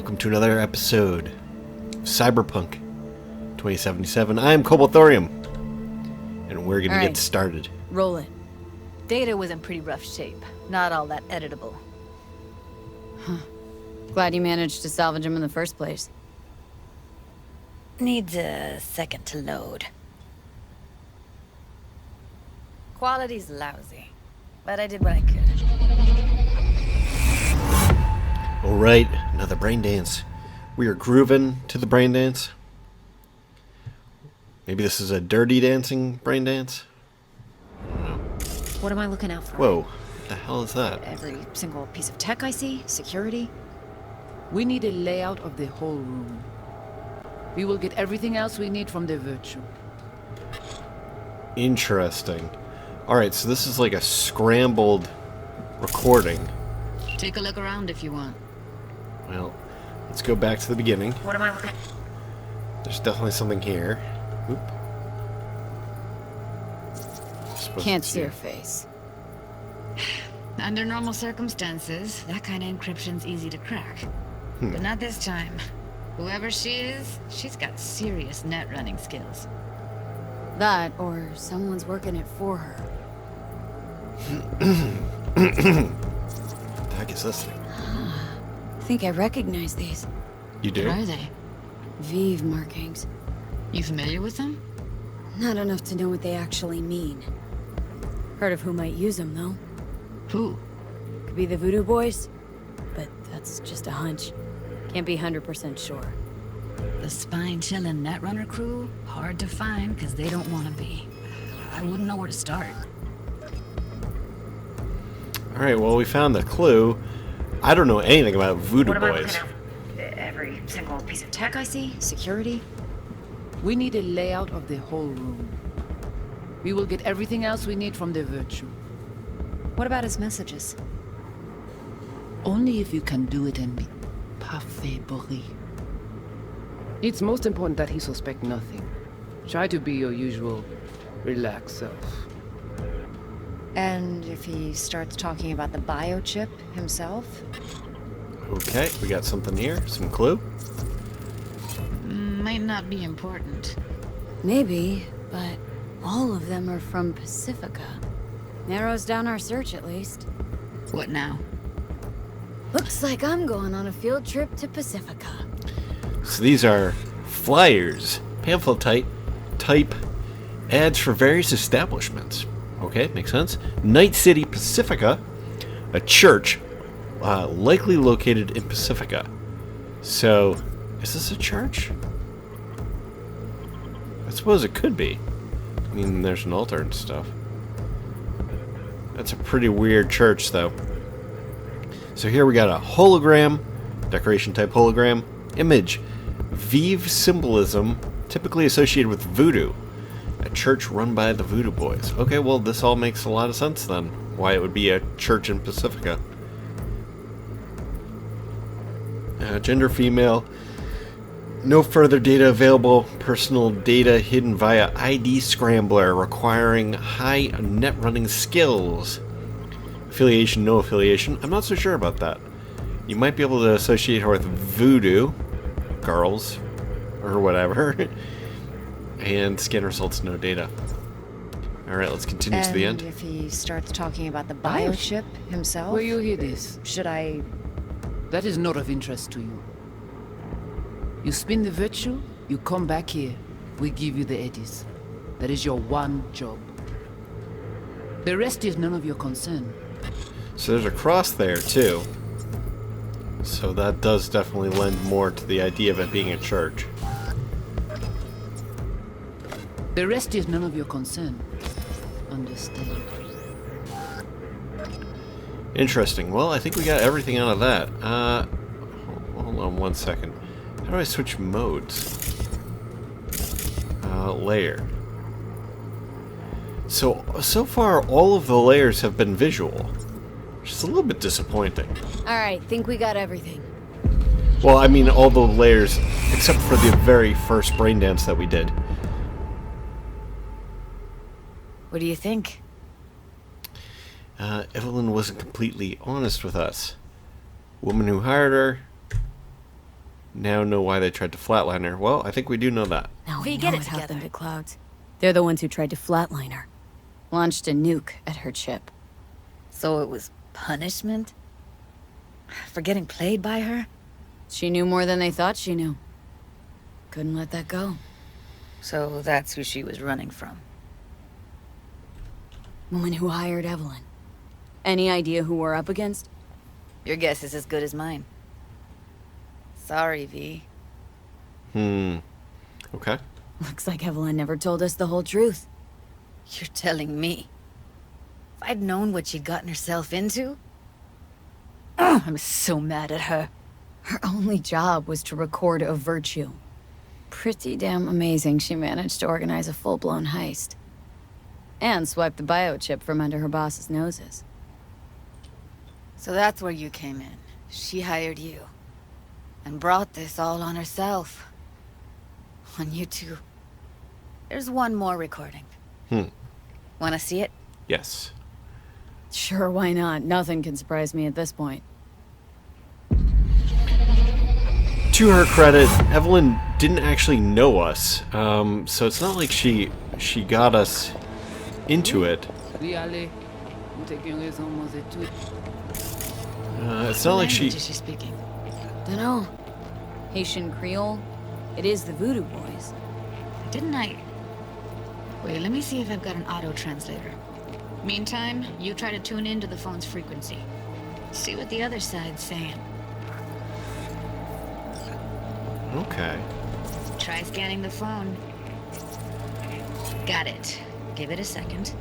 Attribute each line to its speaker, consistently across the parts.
Speaker 1: welcome to another episode of Cyberpunk 2077. I am Cobalt Thorium, and we're gonna get started.
Speaker 2: Roll it. Data was in pretty rough shape. Not all that editable.
Speaker 3: Huh. Glad you managed to salvage him in the first place.
Speaker 2: Needs a second to load. Quality's lousy, but I did what I could.
Speaker 1: Alright, another brain dance. We are grooving to the brain dance. Maybe this is a dirty dancing brain dance? I don't know.
Speaker 4: What am I looking out for?
Speaker 1: Whoa, what the hell is that?
Speaker 4: Every single piece of tech I see? Security?
Speaker 5: We need a layout of the whole room. We will get everything else we need from the virtue.
Speaker 1: Interesting. Alright, so this is like a scrambled recording.
Speaker 3: Take a look around if you want.
Speaker 1: Well, let's go back to the beginning.
Speaker 4: What am I looking?
Speaker 1: There's definitely something here. Oop.
Speaker 3: Can't see her face.
Speaker 6: Under normal circumstances, that kind of encryption's easy to crack. But not this time. Whoever she is, she's got serious net running skills.
Speaker 3: That, or someone's working it for her.
Speaker 1: What the heck is this thing?
Speaker 3: I think I recognize these.
Speaker 1: You do?
Speaker 6: What are they?
Speaker 3: Vive markings.
Speaker 6: You familiar with them?
Speaker 3: Not enough to know what they actually mean. Heard of who might use them, though.
Speaker 6: Who?
Speaker 3: Could be the Voodoo Boys, but that's just a hunch. Can't be 100% sure.
Speaker 6: The spine-chilling Netrunner crew? Hard to find, because they don't want to be. I wouldn't know where to start.
Speaker 1: Alright, well, we found the clue. I don't know anything about Voodoo
Speaker 4: What am I
Speaker 1: Boys.
Speaker 4: looking out for? Every single piece of tech I see? Security?
Speaker 5: We need a layout of the whole room. We will get everything else we need from the virtue.
Speaker 4: What about his messages?
Speaker 5: Only if you can do it in parfait bruit. It's most important that he suspect nothing. Try to be your usual relaxed self.
Speaker 4: And if he starts talking about the biochip himself?
Speaker 1: Okay, we got something here. Some clue.
Speaker 6: Might not be important.
Speaker 3: Maybe, but all of them are from Pacifica. Narrows down our search, at least.
Speaker 6: What now?
Speaker 3: Looks like I'm going on a field trip to Pacifica.
Speaker 1: So these are flyers, pamphlet type ads for various establishments. Okay, makes sense. Night City, Pacifica, a church likely located in Pacifica. So, is this a church? I suppose it could be. I mean, there's an altar and stuff. That's a pretty weird church, though. So here we got a hologram, decoration type hologram, image, Vive symbolism, typically associated with voodoo. A church run by the Voodoo Boys. Okay, well, this all makes a lot of sense then. Why it would be a church in Pacifica. Gender female. No further data available. Personal data hidden via ID scrambler requiring high net running skills. Affiliation, no affiliation. I'm not so sure about that. You might be able to associate her with voodoo girls or whatever. And scan results, no data. Alright, let's continue to the end.
Speaker 4: And if he starts talking about the biochip himself?
Speaker 5: Will you hear this?
Speaker 4: Should I...
Speaker 5: That is not of interest to you. You spin the virtue, you come back here. We give you the eddies. That is your one job. The rest is none of your concern.
Speaker 1: So there's a cross there, too. So that does definitely lend more to the idea of it being a church.
Speaker 5: The rest is none of your concern. Understand?
Speaker 1: Interesting. Well, I think we got everything out of that. Hold on one second. How do I switch modes? Layer. So far, all of the layers have been visual. Which is a little bit disappointing.
Speaker 3: Alright, think we got everything.
Speaker 1: Well, I mean, all the layers, except for the very first brain dance that we did.
Speaker 2: What do you think?
Speaker 1: Evelyn wasn't completely honest with us. Woman who hired her now know why they tried to flatline her. Well, I think we do know that.
Speaker 3: Now
Speaker 2: We
Speaker 3: we
Speaker 2: get
Speaker 3: know
Speaker 2: it
Speaker 3: what happened
Speaker 2: together.
Speaker 3: to Clouds. They're the ones who tried to flatline her. Launched a nuke at her chip.
Speaker 2: So it was punishment? For getting played by her?
Speaker 3: She knew more than they thought she knew. Couldn't let that go.
Speaker 2: So that's who she was running from.
Speaker 3: Woman who hired Evelyn. Any idea who we're up against?
Speaker 2: Your guess is as good as mine. Sorry, V.
Speaker 1: Okay.
Speaker 3: Looks like Evelyn never told us the whole truth.
Speaker 2: You're telling me. If I'd known what she'd gotten herself into... Ugh, I'm so mad at her.
Speaker 3: Her only job was to record a virtue. Pretty damn amazing she managed to organize a full-blown heist. And swipe the biochip from under her boss's noses.
Speaker 2: So that's where you came in. She hired you. And brought this all on herself. On you two. There's one more recording. Wanna see it?
Speaker 1: Yes.
Speaker 3: Sure, why not? Nothing can surprise me at this point.
Speaker 1: To her credit, Evelyn didn't actually know us, so it's not like she got us into it. It's not like she...
Speaker 2: Language is she speaking?
Speaker 3: Dunno. Haitian Creole? It is the Voodoo Boys.
Speaker 2: Didn't I... Wait, let me see if I've got an auto-translator. Meantime, you try to tune into the phone's frequency. See what the other side's saying.
Speaker 1: Okay.
Speaker 2: Try scanning the phone. Got it. Give it a second.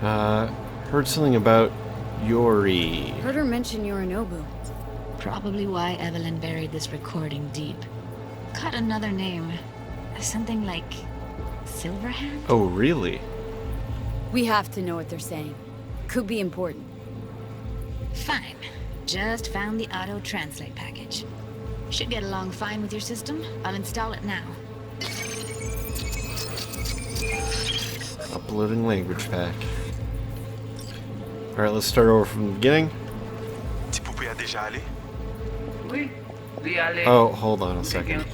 Speaker 1: Heard something about Yori.
Speaker 3: Heard her mention Yorinobu.
Speaker 2: Probably why Evelyn buried this recording deep. Cut another name. Something like... Silverhand?
Speaker 1: Oh, really?
Speaker 3: We have to know what they're saying. Could be important.
Speaker 2: Fine. Just found the auto-translate package. Should get along fine with your system. I'll install it now.
Speaker 1: Uploading language pack. Alright, let's start over from the beginning. Oh, hold on a second.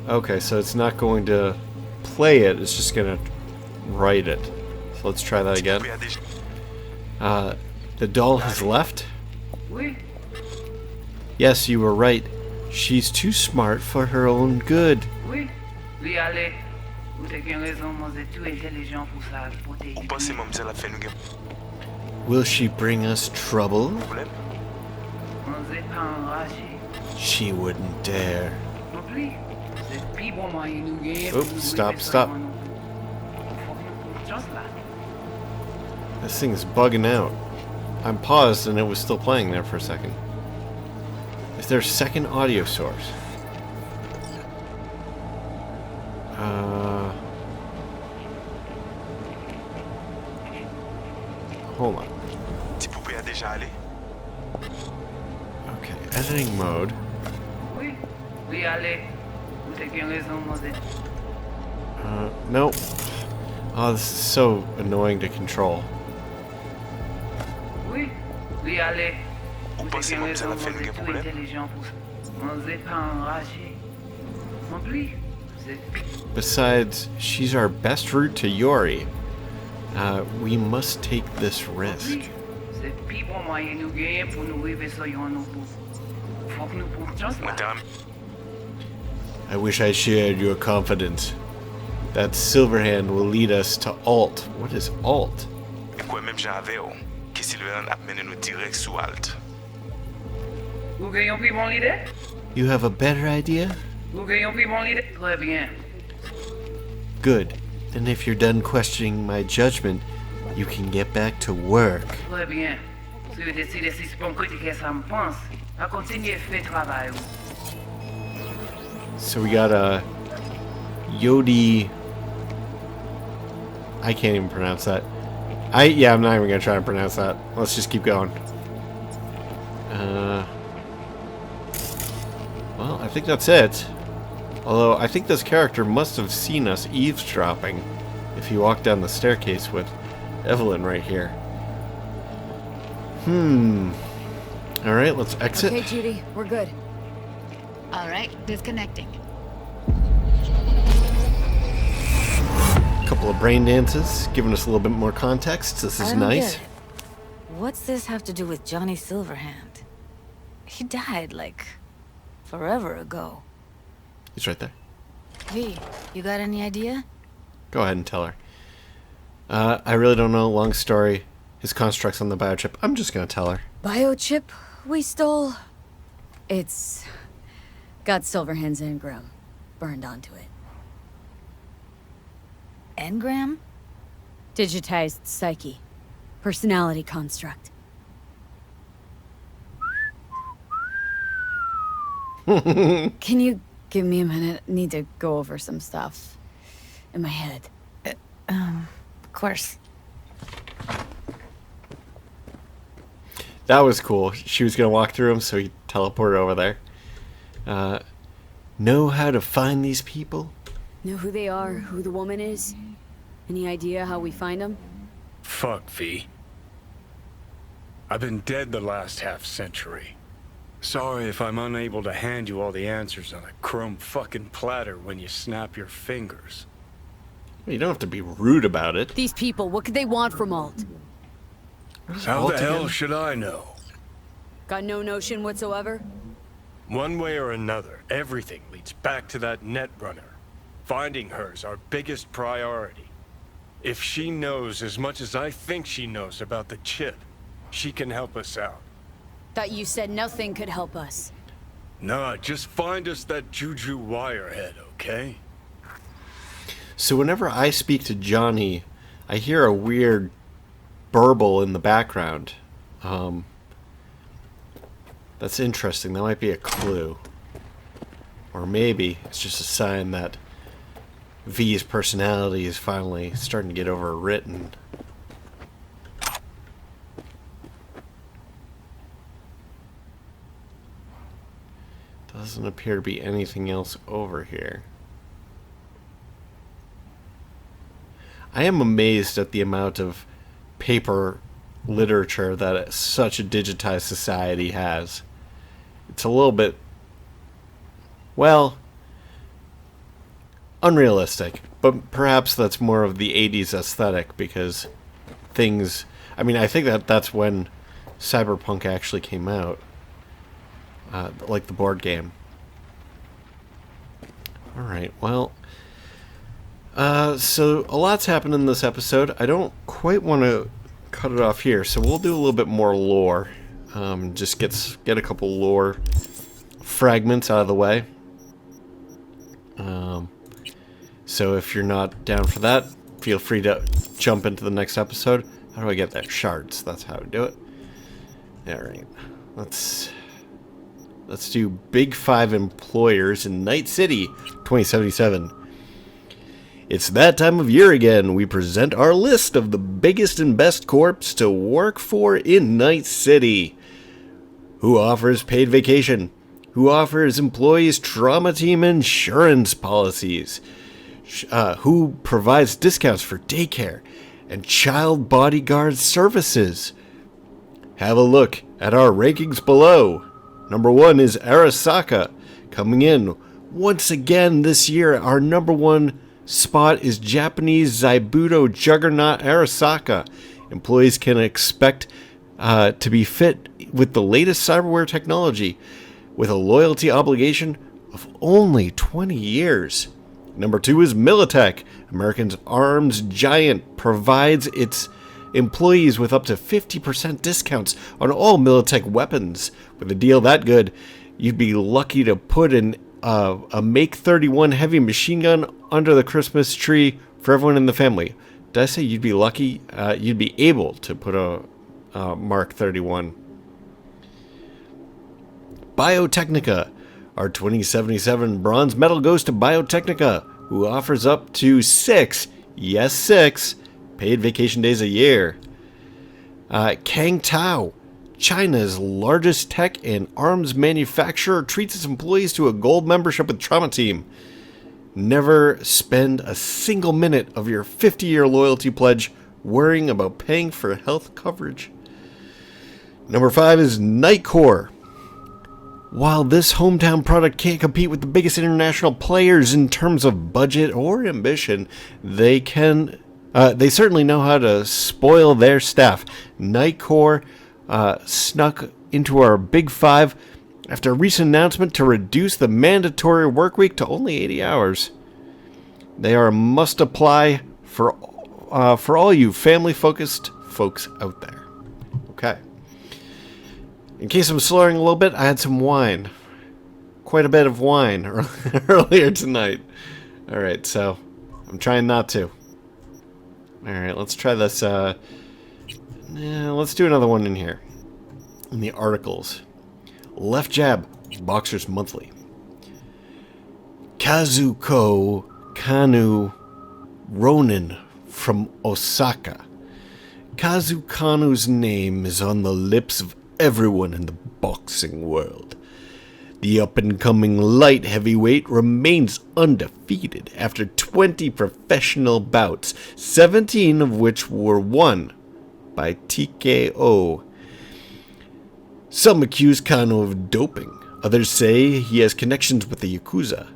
Speaker 1: Okay, so it's not going to play it, it's just going to write it. So let's try that again. The doll has left? Yes, you were right. She's too smart for her own good. Will she bring us trouble? She wouldn't dare. Oops, stop. This thing is bugging out. I'm paused and it was still playing there for a second. Is there a second audio source? Hold on. Okay, editing mode. Nope. Oh, this is so annoying to control. Besides, she's our best route to Yori. We must take this risk. I wish I shared your confidence. That Silverhand will lead us to Alt. What is Alt? You have a better idea? Good. Then if you're done questioning my judgment, you can get back to work. So we got a Yodi. I can't even pronounce that. I'm not even gonna try and pronounce that. Let's just keep going. Well, I think that's it. Although I think this character must have seen us eavesdropping if he walked down the staircase with Evelyn right here. All right, let's exit.
Speaker 3: Okay, Judy, we're good.
Speaker 6: All right, disconnecting.
Speaker 1: Couple of brain dances, giving us a little bit more context. This is
Speaker 2: I don't
Speaker 1: nice.
Speaker 2: get it. What's this have to do with Johnny Silverhand? He died, like, forever ago.
Speaker 1: He's right there.
Speaker 2: V, you got any idea?
Speaker 1: Go ahead and tell her. I really don't know. Long story. His construct's on the biochip. I'm just gonna tell her.
Speaker 3: Biochip we stole? It's got Silverhand's engram burned onto it.
Speaker 2: Engram?
Speaker 3: Digitized psyche. Personality construct. Can you give me a minute? Need to go over some stuff in my head.
Speaker 2: Of course.
Speaker 1: That was cool. She was gonna walk through him, so he teleported over there. Know how to find these people?
Speaker 3: Know who they are, who the woman is? Any idea how we find them?
Speaker 7: Fuck, V. I've been dead the last half-century. Sorry if I'm unable to hand you all the answers on a chrome fucking platter when you snap your fingers.
Speaker 1: You don't have to be rude about it.
Speaker 3: These people, what could they want from Alt?
Speaker 7: How the hell should I know?
Speaker 3: Got no notion whatsoever?
Speaker 7: One way or another, everything leads back to that netrunner. Finding her's our biggest priority. If she knows as much as I think she knows about the chip, she can help us out.
Speaker 3: Thought you said nothing could help us.
Speaker 7: Nah, just find us that Juju wirehead, okay?
Speaker 1: So whenever I speak to Johnny, I hear a weird burble in the background. That's interesting. That might be a clue. Or maybe it's just a sign that V's personality is finally starting to get overwritten. Doesn't appear to be anything else over here. I am amazed at the amount of paper literature that such a digitized society has. It's a little bit, well, unrealistic, but perhaps that's more of the 80s aesthetic because things, I mean, I think that's when Cyberpunk actually came out, like the board game. Alright, well, so a lot's happened in this episode. I don't quite want to cut it off here, so we'll do a little bit more lore. Just get a couple lore fragments out of the way. So if you're not down for that, feel free to jump into the next episode. How do I get there? Shards. That's how I do it. Alright. Let's do Big 5 Employers in Night City 2077. It's that time of year again. We present our list of the biggest and best corps to work for in Night City. Who offers paid vacation? Who offers employees trauma team insurance policies? Who provides discounts for daycare and child bodyguard services? Have a look at our rankings below. Number 1 is Arasaka, coming in once again this year. Our number 1 spot is Japanese Zaibudo juggernaut Arasaka. Employees can expect to be fit with the latest cyberware technology with a loyalty obligation of only 20 years. Number 2 is Militech. America's arms giant provides its employees with up to 50% discounts on all Militech weapons. With a deal that good, you'd be lucky to put a Make 31 heavy machine gun under the Christmas tree for everyone in the family. Did I say you'd be lucky? You'd be able to put a Mark 31. Biotechnica. Our 2077 bronze medal goes to Biotechnica, who offers up to 6 paid vacation days a year. Kang Tao, China's largest tech and arms manufacturer, treats its employees to a gold membership with Trauma Team. Never spend a single minute of your 50-year loyalty pledge worrying about paying for health coverage. Number 5 is Nightcore. While this hometown product can't compete with the biggest international players in terms of budget or ambition, they certainly know how to spoil their staff. Nightcore snuck into our Big 5 after a recent announcement to reduce the mandatory work week to only 80 hours. They are a must-apply for all you family-focused folks out there. Okay. In case I'm slurring a little bit, I had some wine. Quite a bit of wine earlier tonight. Alright, so I'm trying not to. Alright, let's try this. Let's do another one in here. In the articles. Left Jab, Boxers Monthly. Kazuko Kanu Ronin from Osaka. Kazu Kanu's name is on the lips of everyone in the boxing world. The up-and-coming light heavyweight remains undefeated after 20 professional bouts, 17 of which were won by TKO. Some accuse Kano of doping. Others say he has connections with the Yakuza.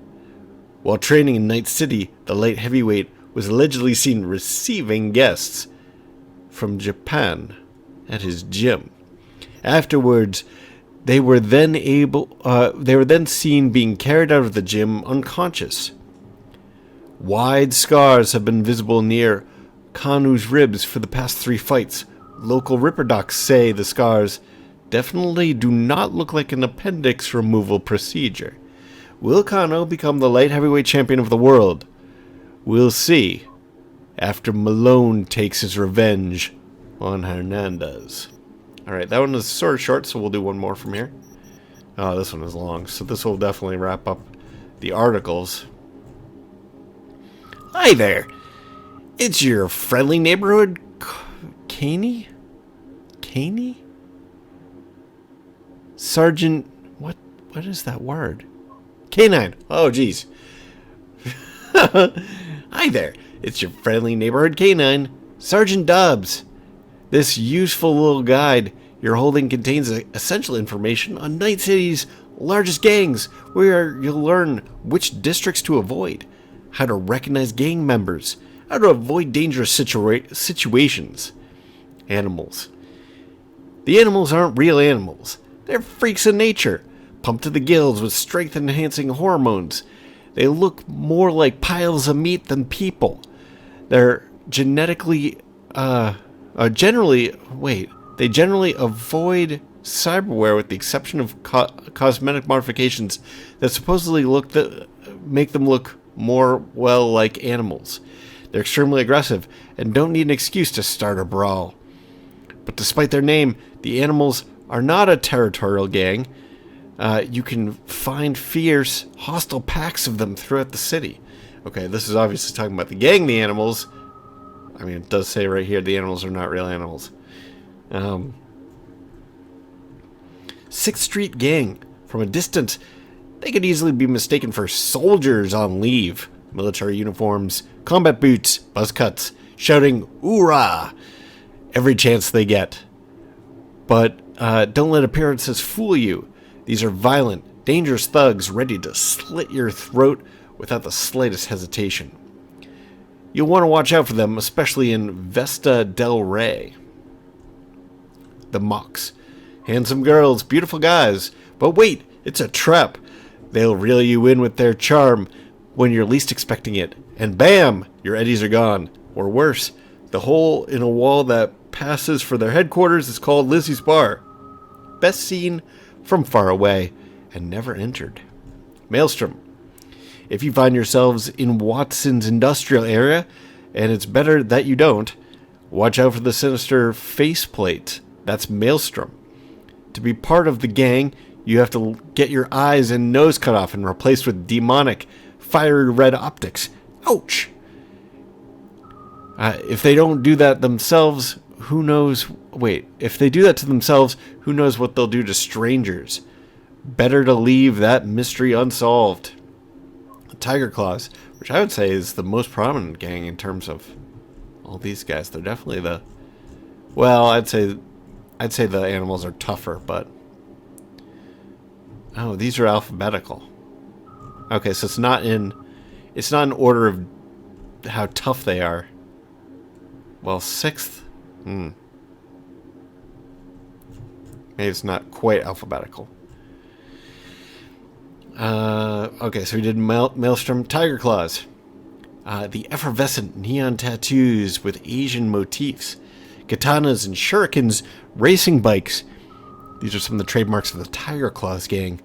Speaker 1: While training in Night City, the light heavyweight was allegedly seen receiving guests from Japan at his gym. Afterwards, they were then seen being carried out of the gym unconscious. Wide scars have been visible near Kanu's ribs for the past 3 fights. Local Ripper docs say the scars definitely do not look like an appendix removal procedure. Will Kano become the light heavyweight champion of the world? We'll see after Malone takes his revenge on Hernandez. Alright, that one was sort of short, so we'll do one more from here. Oh, this one is long, so this will definitely wrap up the articles. Hi there! It's your friendly neighborhood Caney? Caney? Sergeant... What is that word? Canine! Oh, jeez. Hi there! It's your friendly neighborhood canine, Sergeant Dobbs. This useful little guide you're holding contains essential information on Night City's largest gangs, where you'll learn which districts to avoid, how to recognize gang members, how to avoid dangerous situations. Animals. The animals aren't real animals. They're freaks of nature, pumped to the gills with strength-enhancing hormones. They look more like piles of meat than people. They're generally avoid cyberware with the exception of cosmetic modifications that supposedly make them look more, like animals. They're extremely aggressive and don't need an excuse to start a brawl. But despite their name, the animals are not a territorial gang. You can find fierce, hostile packs of them throughout the city. Okay, this is obviously talking about the gang, the animals. I mean, it does say right here the animals are not real animals. 6th Street Gang. From a distance, they could easily be mistaken for soldiers on leave. Military uniforms, combat boots, buzz cuts, shouting, "Hoorah!" every chance they get. But don't let appearances fool you. These are violent, dangerous thugs ready to slit your throat without the slightest hesitation. You'll want to watch out for them, especially in Vesta del Rey. The Mocks. Handsome girls, beautiful guys. But wait, it's a trap. They'll reel you in with their charm when you're least expecting it. And bam! Your eddies are gone. Or worse, the hole in a wall that passes for their headquarters is called Lizzie's Bar. Best seen from far away and never entered. Maelstrom. If you find yourselves in Watson's industrial area, and it's better that you don't, watch out for the sinister faceplate. That's Maelstrom. To be part of the gang, you have to get your eyes and nose cut off and replaced with demonic, fiery red optics. Ouch! If they don't do that themselves, who knows... Wait, if they do that to themselves, who knows what they'll do to strangers? Better to leave that mystery unsolved. Tiger Claws, which I would say is the most prominent gang in terms of all these guys. They're definitely the... Well, I'd I'd say the animals are tougher, but... Oh, these are alphabetical. Okay, so it's not in order of how tough they are. Well, 6th? Maybe it's not quite alphabetical. Okay, so we did Maelstrom Tiger Claws. The effervescent neon tattoos with Asian motifs. Katanas and shurikens, racing bikes. These are some of the trademarks of the Tiger Claws gang,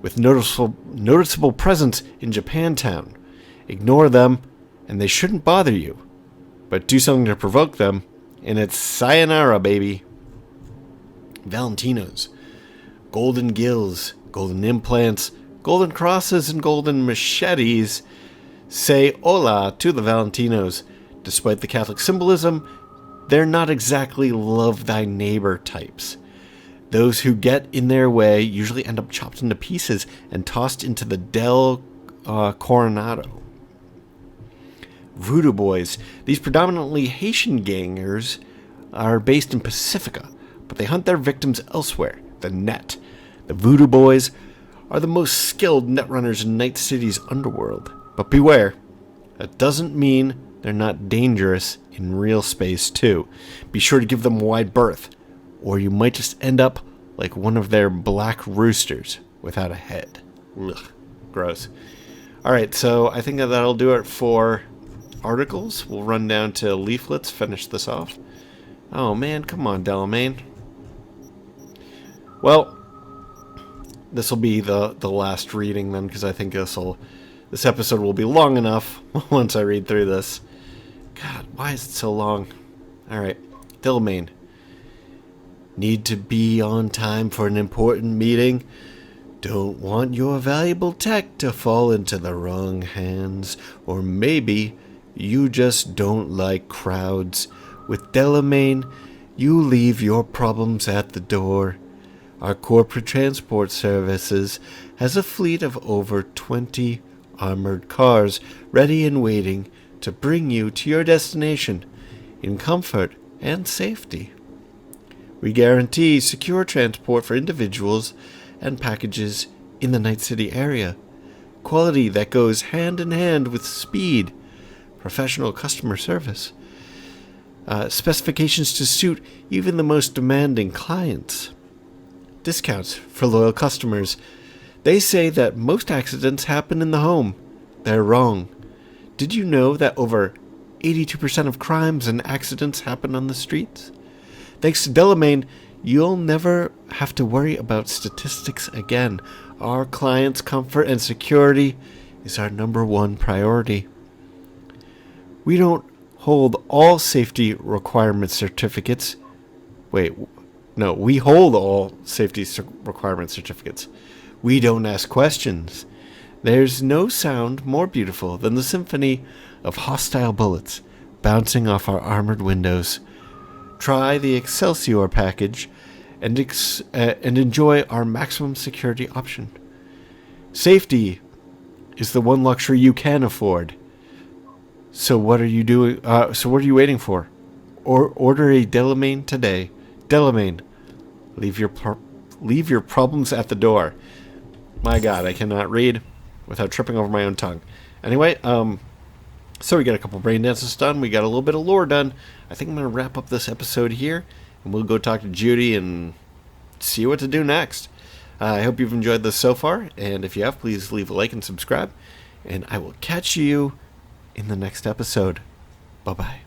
Speaker 1: with noticeable presence in Japantown. Ignore them, and they shouldn't bother you. But do something to provoke them, and it's sayonara, baby. Valentinos. Golden gills, golden implants, golden crosses, and golden machetes. Say hola to the Valentinos. Despite the Catholic symbolism, they're not exactly love thy neighbor types. Those who get in their way usually end up chopped into pieces and tossed into the Del Coronado. Voodoo Boys. These predominantly Haitian gangers are based in Pacifica, but they hunt their victims elsewhere, the net. The Voodoo Boys are the most skilled netrunners in Night City's underworld. But beware, that doesn't mean they're not dangerous in real space too. Be sure to give them wide berth, or you might just end up like one of their black roosters without a head. Ugh, gross. Alright, so I think that'll do it for articles. We'll run down to leaflets, finish this off. Oh man, come on, Delamain. Well, this will be the last reading then, because I think this episode will be long enough once I read through this. God, why is it so long? Alright, Delamain. Need to be on time for an important meeting? Don't want your valuable tech to fall into the wrong hands. Or maybe you just don't like crowds. With Delamain, you leave your problems at the door. Our corporate transport services has a fleet of over 20 armored cars ready and waiting to bring you to your destination in comfort and safety. We guarantee secure transport for individuals and packages in the Night City area. Quality that goes hand in hand with speed. Professional customer service. Specifications to suit even the most demanding clients. Discounts for loyal customers. They say that most accidents happen in the home. They're wrong. Did you know that over 82% of crimes and accidents happen on the streets? Thanks to Delamain, you'll never have to worry about statistics again. Our clients' comfort and security is our #1 priority. We don't hold all safety requirement certificates. We hold all safety requirement certificates. We don't ask questions. There's no sound more beautiful than the symphony of hostile bullets bouncing off our armored windows. Try the Excelsior package and enjoy our maximum security option. Safety is the one luxury you can afford. So what are you doing? So what are you waiting for? Order a Delamain today. Delamain, leave your problems at the door. My God, I cannot read without tripping over my own tongue. Anyway, so we got a couple brain dances done. We got a little bit of lore done. I think I'm going to wrap up this episode here, and we'll go talk to Judy and see what to do next. I hope you've enjoyed this so far, and if you have, please leave a like and subscribe, and I will catch you in the next episode. Bye-bye.